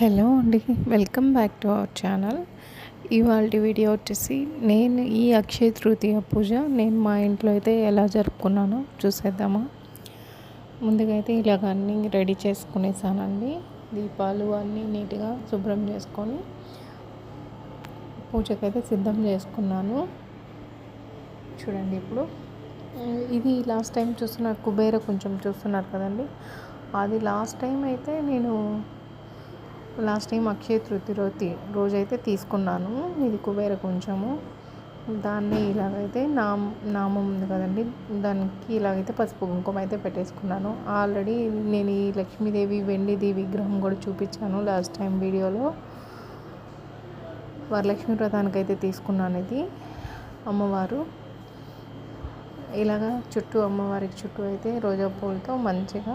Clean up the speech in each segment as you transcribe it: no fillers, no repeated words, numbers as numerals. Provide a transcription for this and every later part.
Hello అండి, welcome back to our channel. ఇవాళ video వచ్చేసి నేను ఈ అక్షయ తృతీయ పూజ నేను మా ఇంట్లో అయితే ఎలా జరుపుకున్నానో చూసేద్దామా. ముందుగా అయితే ఇలాగ అన్నీ రెడీ చేసుకునేసానండి. దీపాలు అన్నీ నీట్గా శుభ్రం చేసుకొని పూజకైతే సిద్ధం చేసుకున్నాను. చూడండి, ఇప్పుడు ఇది లాస్ట్ టైం చూస్తున్నారు కుబేర కొంచెం చూస్తున్నారు కదండి. అది లాస్ట్ టైం అయితే నేను లాస్ట్ టైం అక్షయ తృతీయ రోజైతే తీసుకున్నాను. ఇది కుబేర కొంచెము, దాన్ని ఇలాగైతే నామం ఉంది కదండి, దానికి ఇలాగైతే పసుపు కుంకుమ అయితే పెట్టేసుకున్నాను. ఆల్రెడీ నేను ఈ లక్ష్మీదేవి వెండిది విగ్రహం కూడా చూపించాను లాస్ట్ టైం వీడియోలో. వరలక్ష్మి వ్రతానికైతే తీసుకున్నాను. ఇది అమ్మవారు ఇలాగా చుట్టూ అమ్మవారికి చుట్టూ అయితే రోజా పూలతో మంచిగా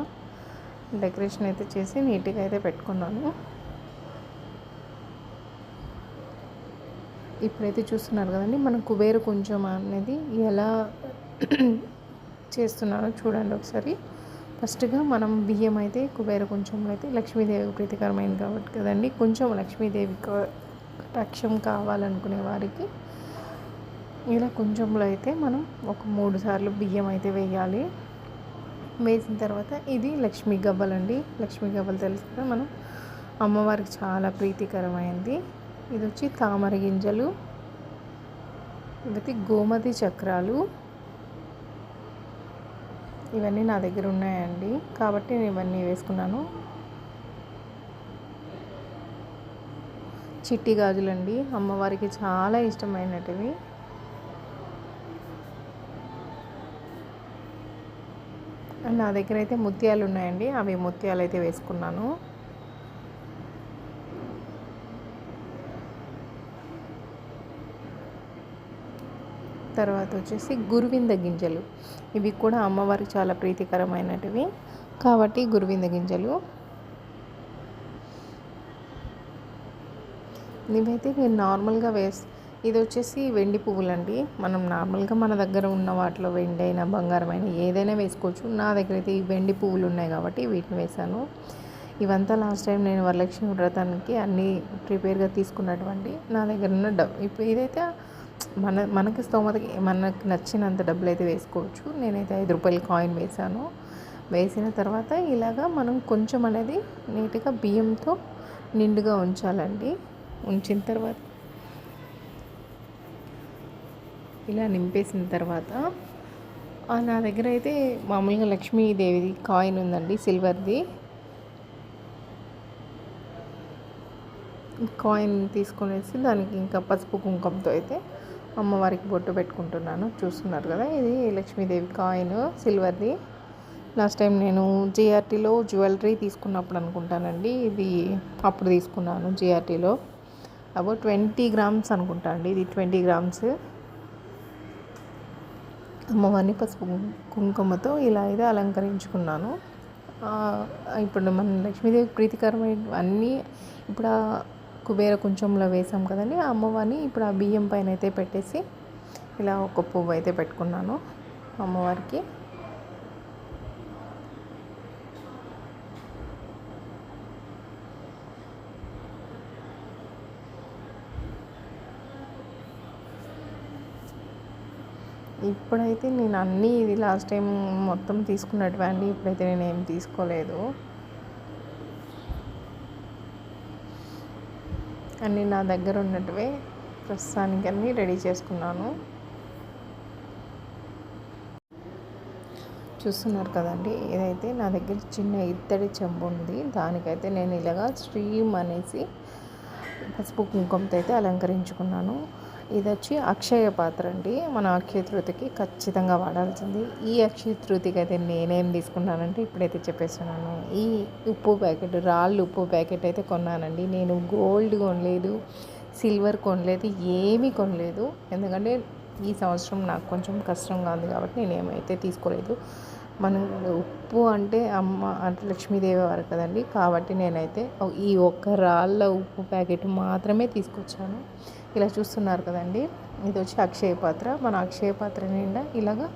డెకరేషన్ అయితే చేసి నీట్గా అయితే పెట్టుకున్నాను. ఇప్పుడైతే చూస్తున్నారు కదండి, మనం కుబేర కొంచెం అనేది ఎలా చేస్తున్నారో చూడండి ఒకసారి. ఫస్ట్గా మనం బియ్యం అయితే కుబేర కొంచెంలో అయితే లక్ష్మీదేవి ప్రీతికరమైంది కాబట్టి కదండి, కొంచెం లక్ష్మీదేవి రక్షం కావాలనుకునే వారికి ఇలా కొంచెంలో అయితే మనం ఒక 3 సార్లు బియ్యం అయితే వేయాలి. వేసిన తర్వాత ఇది లక్ష్మీ గవ్వలండి. లక్ష్మీ గవ్వలు తెలుసు కదా, మనం అమ్మవారికి చాలా ప్రీతికరమైంది. ఇది వచ్చి తామర గింజలు, ఇవి గోమతి చక్రాలు. ఇవన్నీ నా దగ్గర ఉన్నాయండి కాబట్టి నేను ఇవన్నీ వేసుకున్నాను. చిట్టి గాజులండి, అమ్మవారికి చాలా ఇష్టమైనటివి. నా దగ్గర అయితే ముత్యాలు ఉన్నాయండి, అవి ముత్యాలు అయితే వేసుకున్నాను. తర్వాత వచ్చేసి గురువింద గింజలు, ఇవి కూడా అమ్మవారికి చాలా ప్రీతికరమైనటివి కాబట్టి గురువింద గింజలు ఇవైతే నేను నార్మల్గా ఇది వచ్చేసి వెండి పువ్వులండి. మనం నార్మల్గా మన దగ్గర ఉన్న వాటిలో వెండి అయినా బంగారం అయినా ఏదైనా వేసుకోవచ్చు. నా దగ్గర అయితే ఈ వెండి పువ్వులు ఉన్నాయి కాబట్టి వీటిని వేసాను. ఇవంతా లాస్ట్ టైం నేను వరలక్ష్మి వ్రతానికి అన్నీ ప్రిపేర్గా తీసుకున్నటువంటి నా దగ్గర ఉన్న ఇప్పుడు ఇదైతే మనకి స్తోమతకి మనకు నచ్చినంత డబ్బులు అయితే వేసుకోవచ్చు. నేనైతే 5 రూపాయల కాయిన్ వేసాను. వేసిన తర్వాత ఇలాగా మనం కొంచెం అనేది నీట్గా బియ్యంతో నిండుగా ఉంచాలండి. ఉంచిన తర్వాత ఇలా నింపేసిన తర్వాత నా దగ్గర అయితే మామూలుగా లక్ష్మీదేవిది కాయిన్ ఉందండి, సిల్వర్ది కాయిన్ తీసుకునేసి దానికి ఇంకా పసుపు కుంకుమతో అయితే అమ్మవారికి బొట్టు పెట్టుకుంటున్నాను. చూస్తున్నారు కదా, ఇది లక్ష్మీదేవి కాయిన్ సిల్వర్ది. లాస్ట్ టైం నేను జిఆర్టీలో జ్యువెలరీ తీసుకున్నప్పుడు అనుకుంటానండి, ఇది అప్పుడు తీసుకున్నాను జిఆర్టీలో. అబౌట్ 20 గ్రామ్స్ అనుకుంటా అండి, ఇది 20 గ్రామ్స్. అమ్మవారిని పసుపు కుంకుమతో ఇలా అయితే అలంకరించుకున్నాను. ఇప్పుడు మన లక్ష్మీదేవి ప్రీతికరమైన అన్నీ ఇప్పుడు కుబేర కొంచెంలో వేసాం కదండి, ఆ అమ్మవారిని ఇప్పుడు ఆ బియ్యం పైన అయితే పెట్టేసి ఇలా ఒక పువ్వు అయితే పెట్టుకున్నాను అమ్మవారికి. ఇప్పుడైతే నేను అన్నీ ఇది లాస్ట్ టైం మొత్తం తీసుకున్నట్టువే అండి, ఇప్పుడైతే నేను ఏం తీసుకోలేదు. అన్నీ నా దగ్గర ఉన్నట్టువే ప్రస్తుతానికి అన్నీ రెడీ చేసుకున్నాను. చూస్తున్నారు కదండి, ఇదైతే నా దగ్గర చిన్న ఇత్తడి చెంబు ఉంది. దానికైతే నేను ఇలాగా స్ట్రీమ్ అనేసి పసుపు కుంకుమతో అయితే అలంకరించుకున్నాను. ఇది వచ్చి అక్షయ పాత్ర అండి, మన అక్షయ తృతీయకి ఖచ్చితంగా వాడాల్సింది. ఈ అక్షయ తృతీయకి అయితే నేనేం తీసుకున్నానంటే ఇప్పుడైతే చెప్పేస్తున్నాను. ఈ ఉప్పు ప్యాకెట్, రాళ్ళు ఉప్పు ప్యాకెట్ అయితే కొన్నానండి. నేను గోల్డ్ కొనలేదు, సిల్వర్ కొనలేదు, ఏమీ కొనలేదు. ఎందుకంటే ఈ సంవత్సరం నాకు కొంచెం కష్టంగా ఉంది కాబట్టి నేను ఏమైతే తీసుకోలేదు. మనం ఉప్పు అంటే అమ్మ అంటే లక్ష్మీదేవి వారు కదండి, కాబట్టి నేనైతే ఈ ఒక్క రాళ్ళ ఉప్పు ప్యాకెట్ మాత్రమే తీసుకొచ్చాను. ఇలా చూస్తున్నారు కదండి, ఇది వచ్చి అక్షయ పాత్ర. మన అక్షయ పాత్ర నిండా ఇలాగా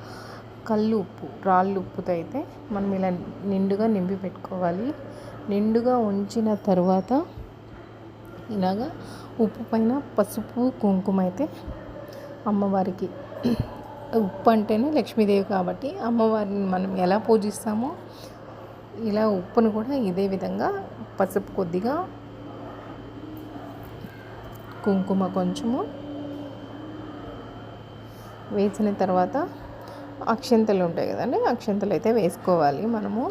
కళ్ళు ఉప్పు, రాళ్ళు ఉప్పుతో అయితే మనం ఇలా నిండుగా నింపి పెట్టుకోవాలి. నిండుగా ఉంచిన తర్వాత ఇలాగా ఉప్పు పైన పసుపు కుంకుమ అయితే అమ్మవారికి, ఉప్పు అంటేనే లక్ష్మీదేవి కాబట్టి అమ్మవారిని మనం ఎలా పూజిస్తామో ఇలా ఉప్పును కూడా ఇదే విధంగా పసుపు కొద్దిగా, కుంకుమ కొంచెము వేసిన తర్వాత అక్షంతలు ఉంటాయి కదండి, అక్షంతలు అయితే వేసుకోవాలి మనము.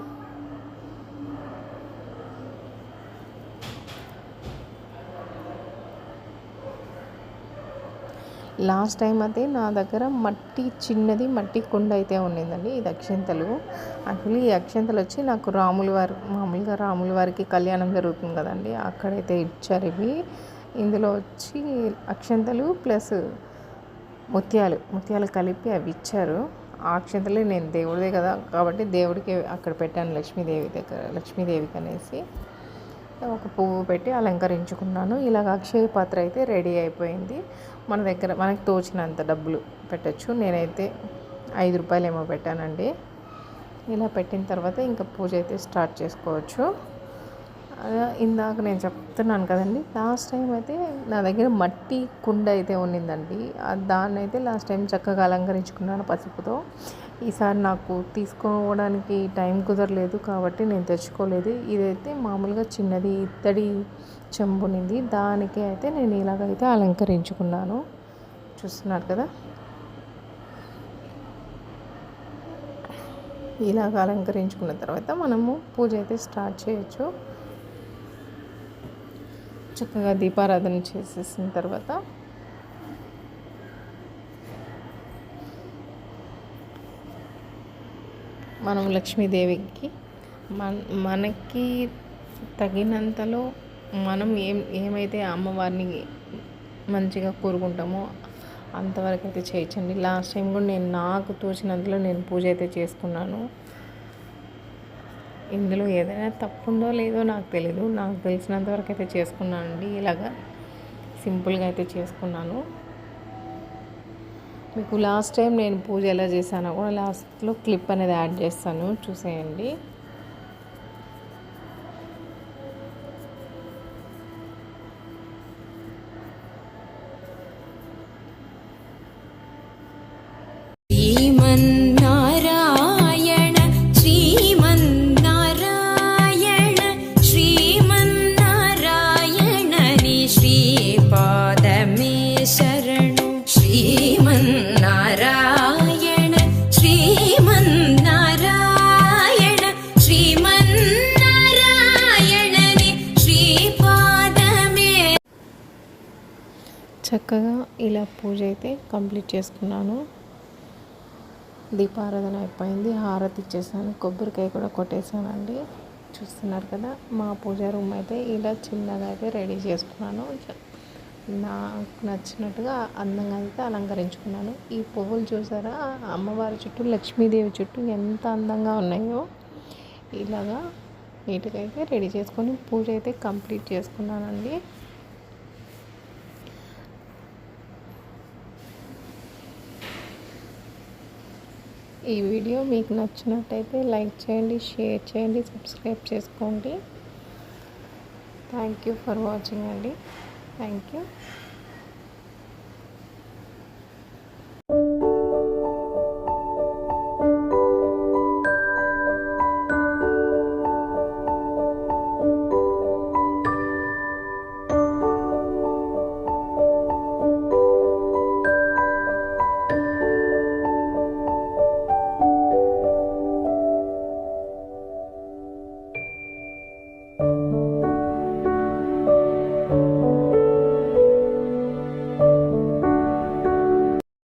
లాస్ట్ టైం అయితే నా దగ్గర చిన్నది మట్టి కుండ అయితే ఉండిందండి. ఇది అక్షంతలు. యాక్చువల్లీ ఈ అక్షంతలు వచ్చి నాకు మామూలుగా రాముల వారికి కళ్యాణం జరుగుతుంది కదండి, అక్కడైతే ఇచ్చారు ఇవి. ఇందులో వచ్చి అక్షంతలు ప్లస్ ముత్యాలు కలిపి అవి ఇచ్చారు. ఆ అక్షంతలే నేను దేవుడిదే కదా కాబట్టి దేవుడికి అక్కడ పెట్టాను, లక్ష్మీదేవికి అనేసి ఒక పువ్వు పెట్టి అలంకరించుకున్నాను. ఇలాగ అక్షయ పాత్ర అయితే రెడీ అయిపోయింది. మనకు తోచినంత డబ్బులు పెట్టచ్చు. నేనైతే 5 రూపాయలు ఏమో పెట్టానండి. ఇలా పెట్టిన తర్వాత ఇంకా పూజ అయితే స్టార్ట్ చేసుకోవచ్చు. ఇందాక నేను చెప్తున్నాను కదండి, లాస్ట్ టైం అయితే నా దగ్గర మట్టి కుండ అయితే ఉన్నిందండి. దాన్ని అయితే లాస్ట్ టైం చక్కగా అలంకరించుకున్నాను పసుపుతో. ఈసారి నాకు తీసుకోవడానికి టైం కుదరలేదు కాబట్టి నేను తెచ్చుకోలేదు. ఇదైతే మామూలుగా చిన్నది ఇత్తడి చెంబునింది, దానికి అయితే నేను ఇలాగైతే అలంకరించుకున్నాను. చూస్తున్నారు కదా, ఇలాగ అలంకరించుకున్న తర్వాత మనము పూజ అయితే స్టార్ట్ చేయొచ్చు. చక్కగా దీపారాధన చేసేసిన తర్వాత మనం లక్ష్మీదేవికి మనకి తగినంతలో మనం ఏమైతే అమ్మవారిని మంచిగా కోరుకుంటామో అంతవరకు అయితే చేయొచ్చండి. లాస్ట్ టైం కూడా నాకు తోచినంతలో నేను పూజ అయితే చేసుకున్నాను. ఇందులో ఏదైనా తప్పు ఉందో లేదో నాకు తెలీదు, నాకు తెలిసినంత వరకు అయితే చేసుకున్నానండి. ఇలాగా సింపుల్గా అయితే చేసుకున్నాను. మీకు లాస్ట్ టైం నేను పూజ ఎలా చేశానో కూడా లాస్ట్లో క్లిప్ అనేది యాడ్ చేస్తాను, చూసేయండి. చక్కగా ఇలా పూజ అయితే కంప్లీట్ చేసుకున్నాను. దీపారాధన అయిపోయింది, హారతి ఇచ్చేసాను, కొబ్బరికాయ కూడా కొట్టేసానండి. చూస్తున్నారు కదా, మా పూజా రూమ్ అయితే ఇలా చిన్నగా అయితే రెడీ చేసుకున్నాను. నాకు నచ్చినట్టుగా అందంగా అయితే అలంకరించుకున్నాను. ఈ పువ్వులు చూసారా, అమ్మవారి చుట్టూ లక్ష్మీదేవి చుట్టూ ఎంత అందంగా ఉన్నాయో. ఇలాగా నీట్గా అయితే రెడీ చేసుకొని పూజ అయితే కంప్లీట్ చేసుకున్నానండి. ఈ వీడియో మీకు నచ్చినట్టయితే లైక్ చేయండి, షేర్ చేయండి, సబ్స్క్రైబ్ చేసుకోండి. థ్యాంక్ యూ ఫర్ వాచింగ్ అండి. Thank you.